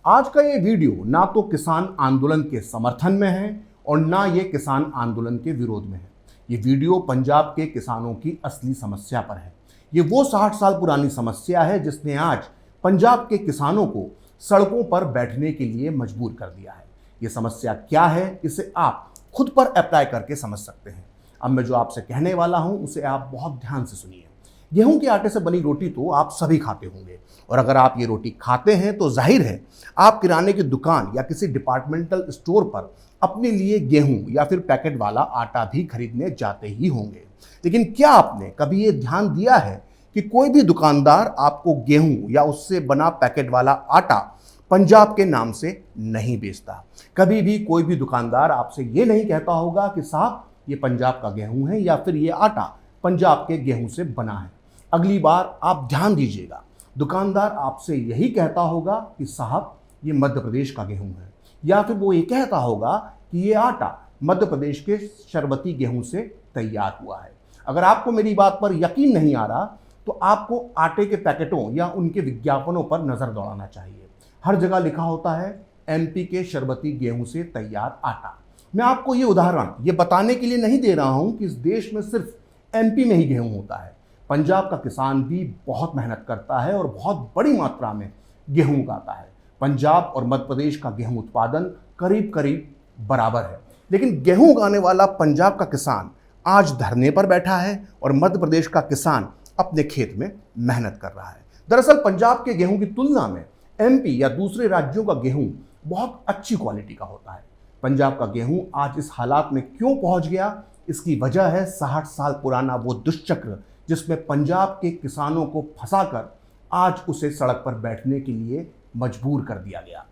आज का ये वीडियो ना तो किसान आंदोलन के समर्थन में है और ना ये किसान आंदोलन के विरोध में है। ये वीडियो पंजाब के किसानों की असली समस्या पर है। ये वो 60 साल पुरानी समस्या है जिसने आज पंजाब के किसानों को सड़कों पर बैठने के लिए मजबूर कर दिया है। ये समस्या क्या है, इसे आप खुद पर अप्लाई करके समझ सकते हैं। अब मैं जो आपसे कहने वाला हूं उसे आप बहुत ध्यान से सुनिए। गेहूं के आटे से बनी रोटी तो आप सभी खाते होंगे, और अगर आप ये रोटी खाते हैं तो जाहिर है आप किराने की दुकान या किसी डिपार्टमेंटल स्टोर पर अपने लिए गेहूं या फिर पैकेट वाला आटा भी खरीदने जाते ही होंगे। लेकिन क्या आपने कभी ये ध्यान दिया है कि कोई भी दुकानदार आपको गेहूं या उससे बना पैकेट वाला आटा पंजाब के नाम से नहीं बेचता? कभी भी कोई भी दुकानदार आपसे ये नहीं कहता होगा कि साहब ये पंजाब का गेहूं है या फिर ये आटा पंजाब के गेहूं से बना है। अगली बार आप ध्यान दीजिएगा, दुकानदार आपसे यही कहता होगा कि साहब ये मध्य प्रदेश का गेहूं है, या फिर वो ये कहता होगा कि ये आटा मध्य प्रदेश के शरबती गेहूं से तैयार हुआ है। अगर आपको मेरी बात पर यकीन नहीं आ रहा तो आपको आटे के पैकेटों या उनके विज्ञापनों पर नजर दौड़ाना चाहिए। हर जगह लिखा होता है एमपी के शरबती गेहूं से तैयार आटा। मैं आपको ये उदाहरण ये बताने के लिए नहीं दे रहा हूं कि इस देश में सिर्फ एमपी में ही गेहूं होता है। पंजाब का किसान भी बहुत मेहनत करता है और बहुत बड़ी मात्रा में गेहूं उगाता है। पंजाब और मध्य प्रदेश का गेहूं उत्पादन करीब करीब बराबर है, लेकिन गेहूं उगाने वाला पंजाब का किसान आज धरने पर बैठा है और मध्य प्रदेश का किसान अपने खेत में मेहनत कर रहा है। दरअसल पंजाब के गेहूं की तुलना में एमपी या दूसरे राज्यों का गेहूं बहुत अच्छी क्वालिटी का होता है। पंजाब का गेहूं आज इस हालात में क्यों पहुंच गया, इसकी वजह है 60 साल पुराना वो दुष्चक्र जिसमें पंजाब के किसानों को फंसाकर आज उसे सड़क पर बैठने के लिए मजबूर कर दिया गया।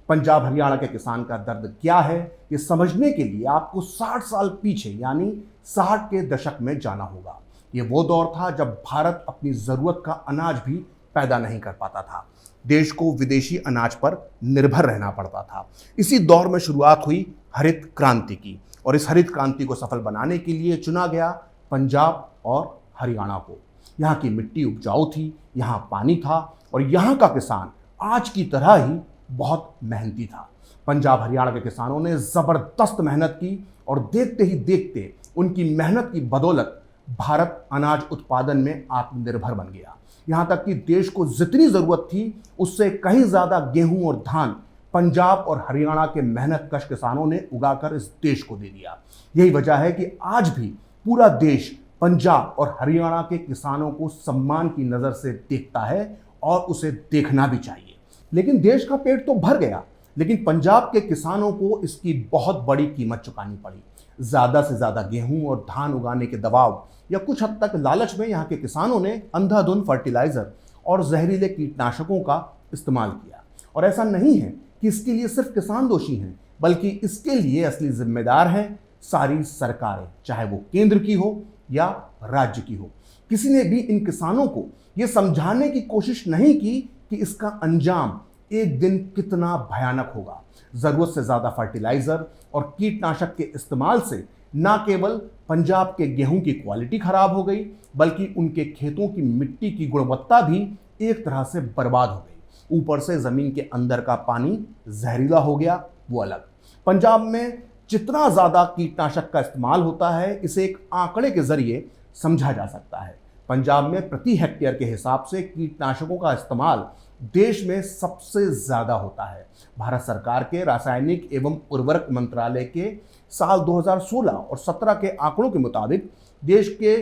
पंजाब हरियाणा के किसान का दर्द क्या है, ये समझने के लिए आपको 60 साल पीछे यानी 60 के दशक में जाना होगा। ये वो दौर था जब भारत अपनी ज़रूरत का अनाज भी पैदा नहीं कर पाता था। देश को विदेशी अनाज पर निर्भर रहना पड़ता था। इसी दौर में शुरुआत हुई हरित क्रांति की, और इस हरित क्रांति को सफल बनाने के लिए चुना गया पंजाब और हरियाणा को। यहाँ की मिट्टी उपजाऊ थी, यहाँ पानी था, और यहाँ का किसान आज की तरह ही बहुत मेहनती था। पंजाब हरियाणा के किसानों ने ज़बरदस्त मेहनत की और देखते ही देखते उनकी मेहनत की बदौलत भारत अनाज उत्पादन में आत्मनिर्भर बन गया। यहाँ तक कि देश को जितनी ज़रूरत थी उससे कहीं ज़्यादा गेहूं और धान पंजाब और हरियाणा के मेहनतकश किसानों ने उगाकर इस देश को दे दिया। यही वजह है कि आज भी पूरा देश पंजाब और हरियाणा के किसानों को सम्मान की नज़र से देखता है, और उसे देखना भी चाहिए। लेकिन देश का पेट तो भर गया, लेकिन पंजाब के किसानों को इसकी बहुत बड़ी कीमत चुकानी पड़ी। ज़्यादा से ज़्यादा गेहूं और धान उगाने के दबाव या कुछ हद तक लालच में यहाँ के किसानों ने अंधाधुंध फर्टिलाइज़र और जहरीले कीटनाशकों का इस्तेमाल किया। और ऐसा नहीं है कि इसके लिए सिर्फ किसान दोषी हैं, बल्कि इसके लिए असली जिम्मेदार हैं सारी सरकारें, चाहे वो केंद्र की हो या राज्य की हो। किसी ने भी इन किसानों को ये समझाने की कोशिश नहीं की कि इसका अंजाम एक दिन कितना भयानक होगा। ज़रूरत से ज़्यादा फर्टिलाइज़र और कीटनाशक के इस्तेमाल से न केवल पंजाब के गेहूं की क्वालिटी खराब हो गई, बल्कि उनके खेतों की मिट्टी की गुणवत्ता भी एक तरह से बर्बाद हो गई। ऊपर से ज़मीन के अंदर का पानी जहरीला हो गया, वो अलग। पंजाब में जितना ज़्यादा कीटनाशक का इस्तेमाल होता है, इसे एक आंकड़े के जरिए समझा जा सकता है। पंजाब में प्रति हेक्टेयर के हिसाब से कीटनाशकों का इस्तेमाल देश में सबसे ज़्यादा होता है। भारत सरकार के रासायनिक एवं उर्वरक मंत्रालय के साल 2016 और 17 के आंकड़ों के मुताबिक देश के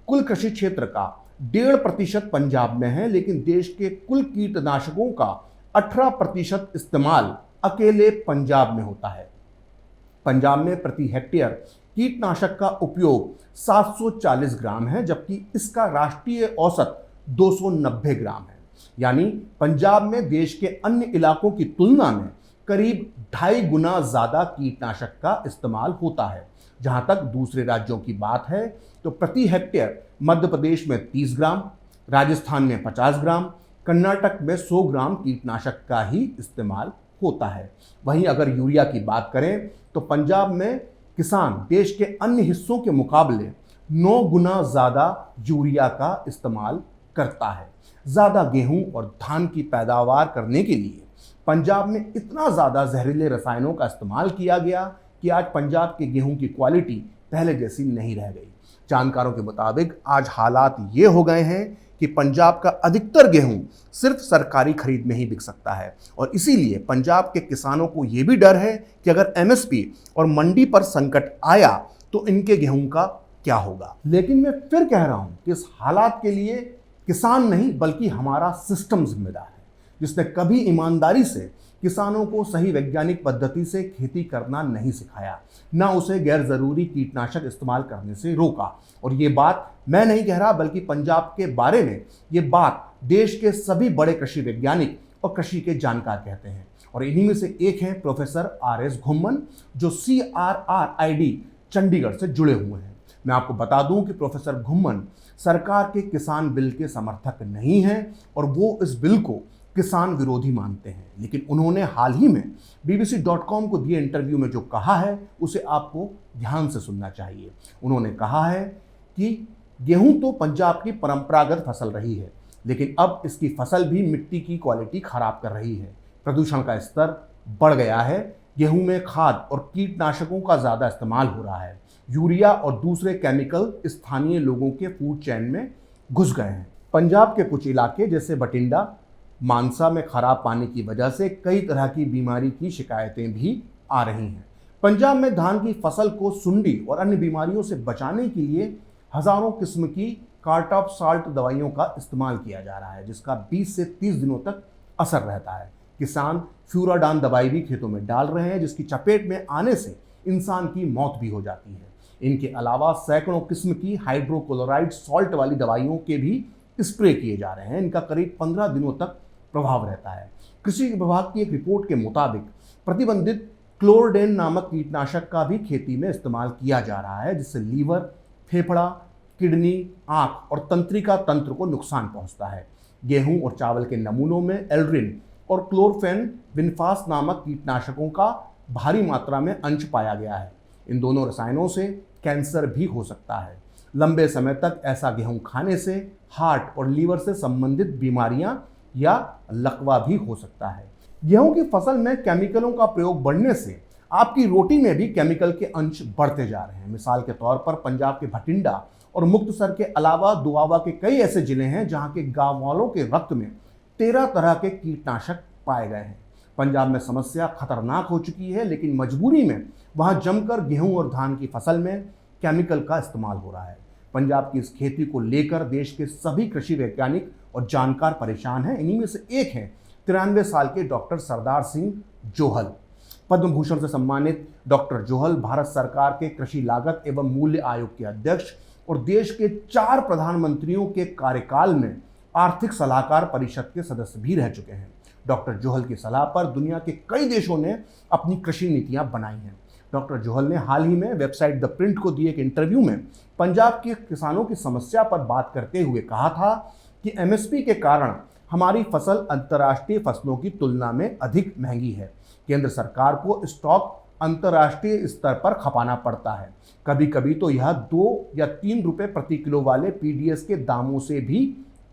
कुल कृषि क्षेत्र का 1.5% पंजाब में है, लेकिन देश के कुल कीटनाशकों का 18% इस्तेमाल अकेले पंजाब में होता है। पंजाब में प्रति हेक्टेयर कीटनाशक का उपयोग 740 ग्राम है, जबकि इसका राष्ट्रीय औसत 290 ग्राम है। यानी पंजाब में देश के अन्य इलाकों की तुलना में करीब 2.5 गुना ज़्यादा कीटनाशक का इस्तेमाल होता है। जहां तक दूसरे राज्यों की बात है तो प्रति हेक्टेयर मध्य प्रदेश में 30 ग्राम, राजस्थान में 50 ग्राम, कर्नाटक में 100 ग्राम कीटनाशक का ही इस्तेमाल होता है। वहीं अगर यूरिया की बात करें तो पंजाब में किसान देश के अन्य हिस्सों के मुकाबले 9 गुना ज़्यादा यूरिया का इस्तेमाल करता है। ज़्यादा गेहूं और धान की पैदावार करने के लिए पंजाब में इतना ज़्यादा जहरीले रसायनों का इस्तेमाल किया गया कि आज पंजाब के गेहूं की क्वालिटी पहले जैसी नहीं रह गई। जानकारों के मुताबिक आज हालात ये हो गए हैं कि पंजाब का अधिकतर गेहूं सिर्फ सरकारी खरीद में ही बिक सकता है और इसीलिए पंजाब के किसानों को ये भी डर है कि अगर एमएसपी और मंडी पर संकट आया तो इनके गेहूं का क्या होगा। लेकिन मैं फिर कह रहा हूं कि इस हालात के लिए किसान नहीं बल्कि हमारा सिस्टम जिम्मेदार है, जिसने कभी ईमानदारी से किसानों को सही वैज्ञानिक पद्धति से खेती करना नहीं सिखाया, ना उसे गैर जरूरी कीटनाशक इस्तेमाल करने से रोका। और ये बात मैं नहीं कह रहा बल्कि पंजाब के बारे में ये बात देश के सभी बड़े कृषि वैज्ञानिक और कृषि के जानकार कहते हैं। और इन्हीं में से एक हैं प्रोफेसर RS घुम्मन, जो CRRID चंडीगढ़ से जुड़े हुए हैं। मैं आपको बता दूं कि प्रोफेसर घुम्मन सरकार के किसान बिल के समर्थक नहीं हैं और वो इस बिल को किसान विरोधी मानते हैं, लेकिन उन्होंने हाल ही में BBC.com को दिए इंटरव्यू में जो कहा है उसे आपको ध्यान से सुनना चाहिए। उन्होंने कहा है कि गेहूं तो पंजाब की परंपरागत फसल रही है, लेकिन अब इसकी फसल भी मिट्टी की क्वालिटी खराब कर रही है। प्रदूषण का स्तर बढ़ गया है, गेहूं में खाद और कीटनाशकों का ज़्यादा इस्तेमाल हो रहा है, यूरिया और दूसरे केमिकल स्थानीय लोगों के फूड चेन में घुस गए हैं। पंजाब के कुछ इलाके जैसे बठिंडा, मानसा में खराब पानी की वजह से कई तरह की बीमारी की शिकायतें भी आ रही हैं। पंजाब में धान की फसल को सुंडी और अन्य बीमारियों से बचाने के लिए हजारों किस्म की कार्टाप साल्ट दवाइयों का इस्तेमाल किया जा रहा है, जिसका 20 से 30 दिनों तक असर रहता है। किसान फ्यूराडान दवाई भी खेतों में डाल रहे हैं, जिसकी चपेट में आने से इंसान की मौत भी हो जाती है। इनके अलावा सैकड़ों किस्म की हाइड्रोक्लोराइड सॉल्ट वाली दवाइयों के भी स्प्रे किए जा रहे हैं। इनका करीब 15 दिनों तक प्रभाव रहता है। कृषि विभाग की एक रिपोर्ट के मुताबिक प्रतिबंधित क्लोरडेन नामक कीटनाशक का भी खेती में इस्तेमाल किया जा रहा है, जिससे लीवर, फेफड़ा, किडनी, आंख और तंत्रिका तंत्र को नुकसान पहुंचता है। गेहूं और चावल के नमूनों में एल्ड्रिन और क्लोरफेनविनफास नामक कीटनाशकों का भारी मात्रा में अंश पाया गया है। इन दोनों रसायनों से कैंसर भी हो सकता है। लंबे समय तक ऐसा गेहूं खाने से हार्ट और लीवर से संबंधित बीमारियां या लकवा भी हो सकता है। गेहूं की फसल में केमिकलों का प्रयोग बढ़ने से आपकी रोटी में भी केमिकल के अंश बढ़ते जा रहे हैं। मिसाल के तौर पर पंजाब के भटिंडा और मुक्तसर के अलावा दुआवा के कई ऐसे जिले हैं जहां के गांव वालों के रक्त में 13 तरह के कीटनाशक पाए गए हैं। पंजाब में समस्या खतरनाक हो चुकी है, लेकिन मजबूरी में वहां जमकर गेहूं और धान की फसल में केमिकल का इस्तेमाल हो रहा है। पंजाब की इस खेती को लेकर देश के सभी कृषि वैज्ञानिक और जानकार परेशान हैं। इन्हीं में से एक हैं 93 साल के डॉक्टर सरदार सिंह जोहल। पद्म भूषण से सम्मानित डॉक्टर जोहल भारत सरकार के कृषि लागत एवं मूल्य आयोग के अध्यक्ष और देश के 4 प्रधानमंत्रियों के कार्यकाल में आर्थिक सलाहकार परिषद के सदस्य भी रह चुके हैं। डॉक्टर जोहल की सलाह पर दुनिया के कई देशों ने अपनी कृषि नीतियां बनाई हैं। डॉक्टर जोहल ने हाल ही में वेबसाइट द प्रिंट को दिए एक इंटरव्यू में पंजाब के किसानों की समस्या पर बात करते हुए कहा था कि एमएसपी के कारण हमारी फसल अंतर्राष्ट्रीय फसलों की तुलना में अधिक महंगी है। केंद्र सरकार को स्टॉक अंतर्राष्ट्रीय स्तर पर खपाना पड़ता है। कभी कभी तो यह 2 या 3 रुपए प्रति किलो वाले पीडीएस के दामों से भी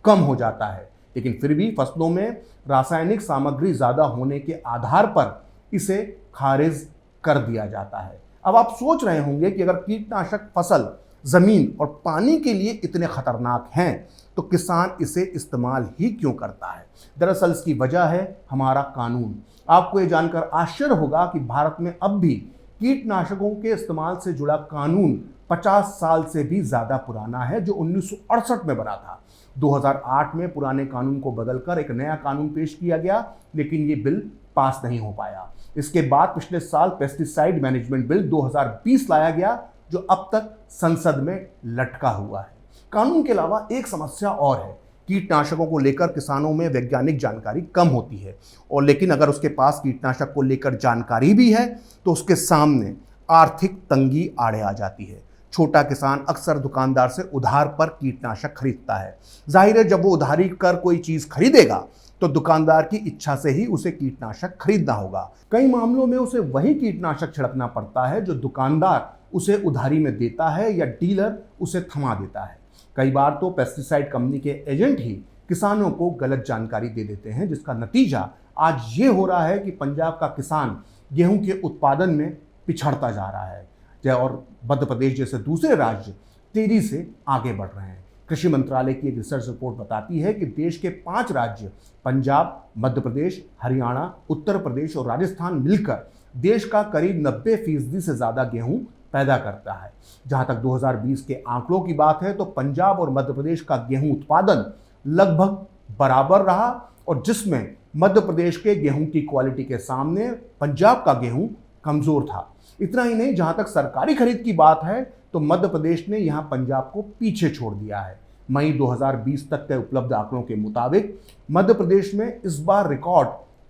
कम हो जाता है, लेकिन फिर भी फसलों में रासायनिक सामग्री ज़्यादा होने के आधार पर इसे खारिज कर दिया जाता है। अब आप सोच रहे होंगे कि अगर कीटनाशक फसल, ज़मीन और पानी के लिए इतने खतरनाक हैं तो किसान इसे इस्तेमाल ही क्यों करता है। दरअसल इसकी वजह है हमारा कानून। आपको ये जानकर आश्चर्य होगा कि भारत में अब भी कीटनाशकों के इस्तेमाल से जुड़ा कानून 50 साल से भी ज़्यादा पुराना है, जो 1968 में बना था। 2008 में पुराने कानून को बदलकर एक नया कानून पेश किया गया, लेकिन ये बिल पास नहीं हो पाया। इसके बाद पिछले साल पेस्टिसाइड मैनेजमेंट बिल 2020 लाया गया, जो अब तक संसद में लटका हुआ है। कानून के अलावा एक समस्या और है, कीटनाशकों को लेकर किसानों में वैज्ञानिक जानकारी कम होती है, और लेकिन अगर उसके पास कीटनाशक को लेकर जानकारी भी है तो उसके सामने आर्थिक तंगी आड़े आ जाती है। छोटा किसान अक्सर दुकानदार से उधार पर कीटनाशक खरीदता है। जाहिर है, जब वो उधारी कर कोई चीज़ खरीदेगा तो दुकानदार की इच्छा से ही उसे कीटनाशक खरीदना होगा। कई मामलों में उसे वही कीटनाशक छिड़कना पड़ता है जो दुकानदार उसे उधारी में देता है या डीलर उसे थमा देता है। कई बार तो पेस्टिसाइड कंपनी के एजेंट ही किसानों को गलत जानकारी दे देते हैं, जिसका नतीजा आज ये हो रहा है कि पंजाब का किसान गेहूं के उत्पादन में पिछड़ता जा रहा है और मध्य प्रदेश जैसे दूसरे राज्य तेजी से आगे बढ़ रहे हैं। कृषि मंत्रालय की एक रिसर्च रिपोर्ट बताती है कि देश के 5 राज्य पंजाब, मध्य प्रदेश, हरियाणा, उत्तर प्रदेश और राजस्थान मिलकर देश का करीब 90% से ज़्यादा गेहूं पैदा करता है। जहां तक 2020 के आंकड़ों की बात है तो पंजाब और मध्य प्रदेश का गेहूं उत्पादन लगभग बराबर रहा और जिसमें मध्य प्रदेश के गेहूं की क्वालिटी के सामने पंजाब का गेहूं कमजोर था। इतना ही नहीं, जहां तक सरकारी खरीद की बात है तो मध्य प्रदेश ने यहां पंजाब को पीछे छोड़ दिया है। मई 2020 तक के उपलब्ध आंकड़ों के मुताबिक मध्य प्रदेश में इस बार रिकॉर्ड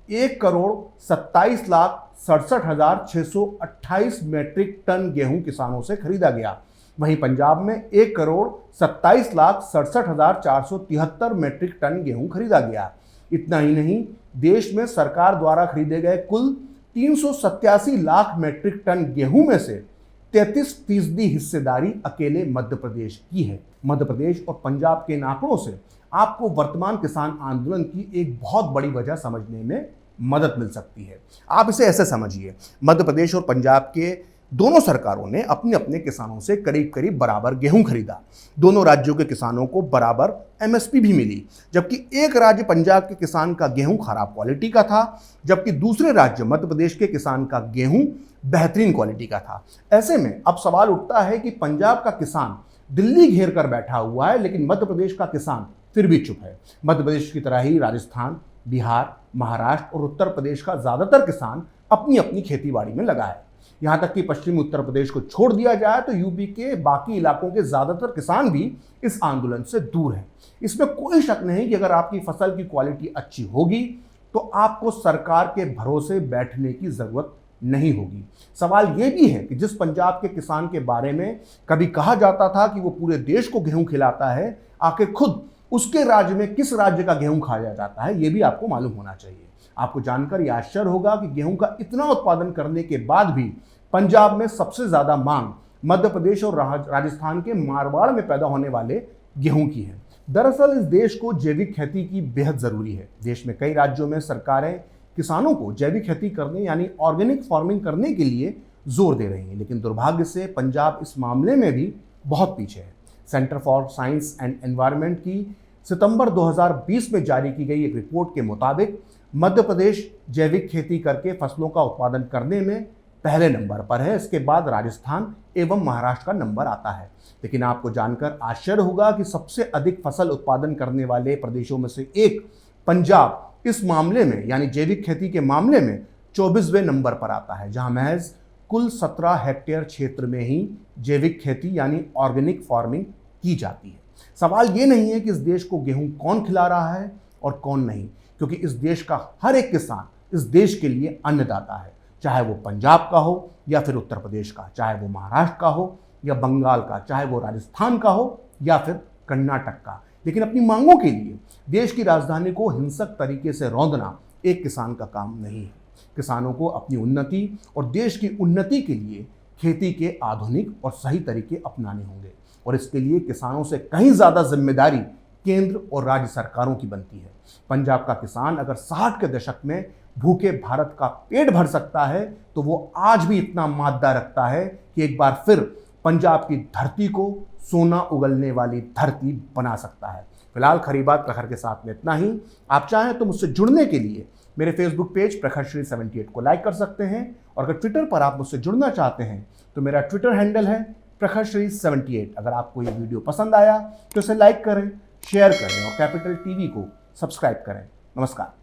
1,27,67,628 मीट्रिक टन गेहूं किसानों से खरीदा गया। वहीं पंजाब में 1,27,67,473 मीट्रिक टन गेहूं खरीदा गया। इतना ही नहीं, देश में सरकार द्वारा खरीदे गए कुल 387 लाख मीट्रिक टन गेहूं में से 33% हिस्सेदारी अकेले मध्य प्रदेश की है। मध्य प्रदेश और पंजाब के इन आंकड़ों से आपको वर्तमान किसान आंदोलन की एक बहुत बड़ी वजह समझने में मदद मिल सकती है। आप इसे ऐसे समझिए, मध्य प्रदेश और पंजाब के दोनों सरकारों ने अपने अपने किसानों से करीब करीब बराबर गेहूं खरीदा। दोनों राज्यों के किसानों को बराबर एमएसपी भी मिली, जबकि एक राज्य पंजाब के किसान का गेहूं खराब क्वालिटी का था, जबकि दूसरे राज्य मध्य प्रदेश के किसान का गेहूं बेहतरीन क्वालिटी का था। ऐसे में अब सवाल उठता है कि पंजाब का किसान दिल्ली घेर कर बैठा हुआ है, लेकिन मध्य प्रदेश का किसान फिर भी चुप है। मध्य प्रदेश की तरह ही राजस्थान, बिहार, महाराष्ट्र और उत्तर प्रदेश का ज़्यादातर किसान अपनी अपनी खेतीबाड़ी में लगा है। यहाँ तक कि पश्चिमी उत्तर प्रदेश को छोड़ दिया जाए तो यूपी के बाकी इलाकों के ज़्यादातर किसान भी इस आंदोलन से दूर हैं। इसमें कोई शक नहीं कि अगर आपकी फसल की क्वालिटी अच्छी होगी तो आपको सरकार के भरोसे बैठने की ज़रूरत नहीं होगी। सवाल यह भी है कि जिस पंजाब के किसान के बारे में कभी कहा जाता था कि वो पूरे देश को गेहूं खिलाता है, आखिर खुद उसके राज्य में किस राज्य का गेहूं खाया जाता है, ये भी आपको मालूम होना चाहिए। आपको जानकर यह आश्चर्य होगा कि गेहूं का इतना उत्पादन करने के बाद भी पंजाब में सबसे ज़्यादा मांग मध्य प्रदेश और राजस्थान के मारवाड़ में पैदा होने वाले गेहूं की है। दरअसल इस देश को जैविक खेती की बेहद ज़रूरी है। देश में कई राज्यों में सरकारें किसानों को जैविक खेती करने यानी ऑर्गेनिक फार्मिंग करने के लिए जोर दे रही हैं, लेकिन दुर्भाग्य से पंजाब इस मामले में भी बहुत पीछे है। Centre for science and environment की सितंबर 2020 में जारी की गई एक रिपोर्ट के मुताबिक मध्य प्रदेश जैविक खेती करके फसलों का उत्पादन करने में पहले नंबर पर है। इसके बाद राजस्थान एवं महाराष्ट्र का नंबर आता है। लेकिन आपको जानकर आश्चर्य होगा कि सबसे अधिक फसल उत्पादन करने वाले प्रदेशों में से एक पंजाब इस मामले में यानी जैविक खेती के मामले में 24वें नंबर पर आता है, जहां महज कुल 17 हेक्टेयर क्षेत्र में ही जैविक खेती यानी ऑर्गेनिक फार्मिंग की जाती है। सवाल ये नहीं है कि इस देश को गेहूं कौन खिला रहा है और कौन नहीं, क्योंकि इस देश का हर एक किसान इस देश के लिए अन्नदाता है, चाहे वो पंजाब का हो या फिर उत्तर प्रदेश का, चाहे वो महाराष्ट्र का हो या बंगाल का, चाहे वो राजस्थान का हो या फिर कर्नाटक का। लेकिन अपनी मांगों के लिए देश की राजधानी को हिंसक तरीके से रौंदना एक किसान का काम नहीं है। किसानों को अपनी उन्नति और देश की उन्नति के लिए खेती के आधुनिक और सही तरीके अपनाने होंगे और इसके लिए किसानों से कहीं ज़्यादा जिम्मेदारी केंद्र और राज्य सरकारों की बनती है। पंजाब का किसान अगर 60 के दशक में भूखे भारत का पेट भर सकता है तो वो आज भी इतना मादा रखता है कि एक बार फिर पंजाब की धरती को सोना उगलने वाली धरती बना सकता है। फिलहाल खरी बात प्रखर के साथ में इतना ही। आप चाहें तो मुझसे जुड़ने के लिए मेरे फेसबुक पेज प्रखरश्री 78 को लाइक कर सकते हैं और अगर ट्विटर पर आप मुझसे जुड़ना चाहते हैं तो मेरा ट्विटर हैंडल है प्रखरश्री 78। अगर आपको ये वीडियो पसंद आया तो इसे लाइक करें, शेयर करें और कैपिटल टीवी को सब्सक्राइब करें। नमस्कार।